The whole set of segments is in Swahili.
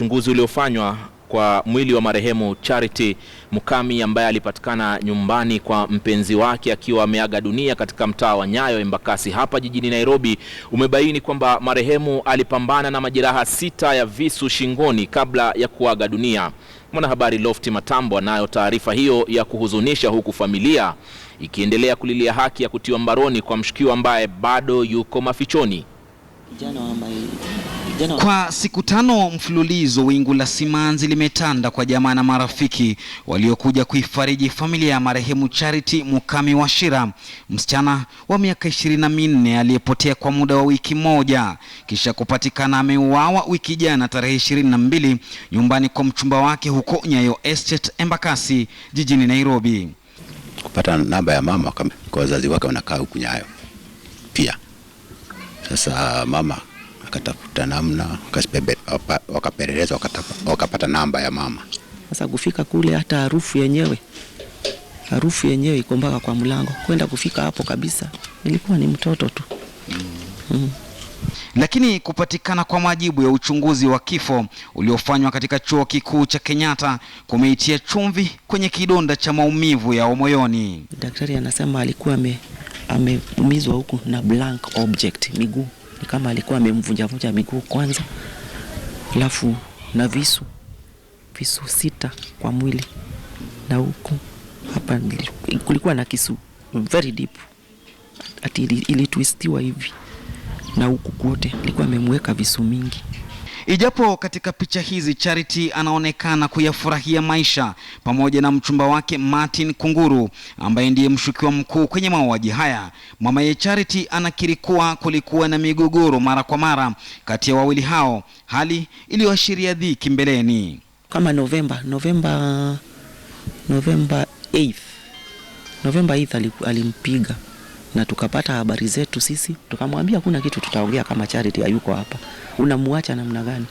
Uchunguzi uliofanywa kwa mwili wa marehemu Charity Mukami ambaye alipatikana nyumbani kwa mpenzi wake akiwa ameaga dunia katika mtaa wa Nyayo Embakasi hapa jijini Nairobi umebaini kwamba marehemu alipambana na majeraha 6 ya visu shingoni kabla ya kuaga dunia. Mwanahabari Lofty Matambo anayo taarifa hiyo ya kuhuzunisha, huku familia ikiendelea kulilia haki ya kutiwa mbaroni kwa mshukiwa ambaye bado yuko mafichoni. Kwa siku 5 mfululizo, wingu la simanzi limetanda kwa jamaa na marafiki waliokuja kuifariji familia ya marehemu Charity Mukami Wachira, msichana wa miaka 24 aliyepotea kwa muda wa wiki moja kisha kupatikana ameuawa wiki jana tarehe 22 nyumbani kwa mchumba wake huko Nyayo Estate Embakasi jijini Nairobi. Kupata namba ya mama kwa wazazi wake wanakaa huku Nyayo pia. Sasa mama akatafuta namna, wakapeleleza, wakapata namba ya mama. Sasa kufika kule, hata harufu yenyewe iko mpaka kwa mlango. Kwenda kufika hapo kabisa, ilikuwa ni mtoto tu. Lakini kupatikana kwa majibu ya uchunguzi wa kifo uliofanywa katika chuo kikuu cha Kenyatta kumeitia chumvi kwenye kidonda cha maumivu ya moyoni. Daktari anasema alikuwa ameumizwa huku na blank object miguu. Ni kama alikuwa amemvunja miguu kwanza, alafu na visu 6 kwa mwili, na huku hapa kulikuwa na kisu very deep, ati ilitwistiwa hivi, na huku kote alikuwa amemweka visu mingi. Ijapo katika picha hizi Charity anaonekana kuyafurahia maisha pamoja na mchumba wake Martin Kunguru ambaye ndiye mshukiwa mkuu kwenye mauaji haya, mama ya Charity anakiri kuwa kulikuwa na migogoro mara kwa mara kati ya wawili hao, hali iliyoashiria dhiki mbeleni. Kama November 8 alimpiga na tukapata habari zetu sisi, tukamwambia kuna kitu tutaongea kama Charity hayuko hapa. Unamuacha namna gani?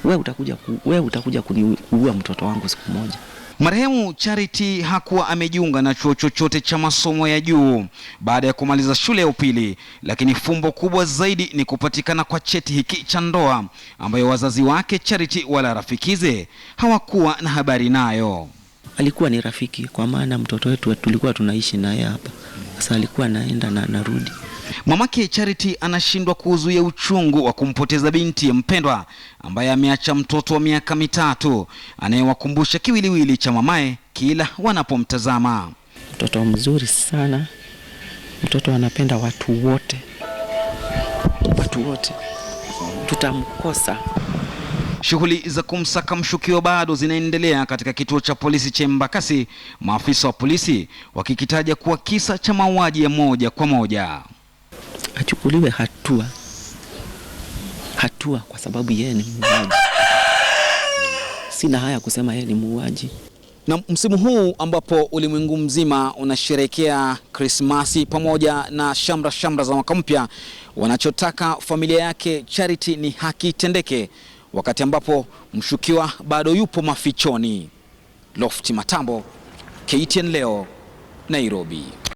Wewe utakuja kuniua mtoto wangu siku moja. Marehemu Charity hakuwa amejiunga na chuo chochote cha masomo ya juu baada ya kumaliza shule ya upili, lakini fumbo kubwa zaidi ni kupatikana kwa cheti hiki cha ndoa ambayo wazazi wake Charity wala rafikize hawakuwa na habari nayo. Alikuwa ni rafiki, kwa maana mtoto wetu tulikuwa tunaishi naye hapa. Sasa alikuwa anaenda na narudi. Mamake Charity anashindwa kuzuia uchungu wa kumpoteza binti mpendwa ambaye ameacha mtoto wa miaka 3 anayewakumbusha kiwiliwili cha mamaye kila wanapomtazama. Mtoto mzuri sana, mtoto anapenda watu wote, tutamkosa. Shughuli za kumsaka mshukiwa bado zinaendelea katika kituo cha polisi cha Embakasi, maafisa wa polisi wakikitaja kuwa kisa cha mauaji ya moja kwa moja. Achukuliwe hatua kwa sababu yeye ni muuaji. Sina haya kusema yeye ni muuaji. Na msimu huu ambapo ulimwengu mzima unasherehekea Krismasi pamoja na shamra za mwaka mpya, wanachotaka familia yake Charity ni haki tendeke, wakati ambapo mshukiwa bado yupo mafichoni. Lofty Matambo, KTN leo, Nairobi.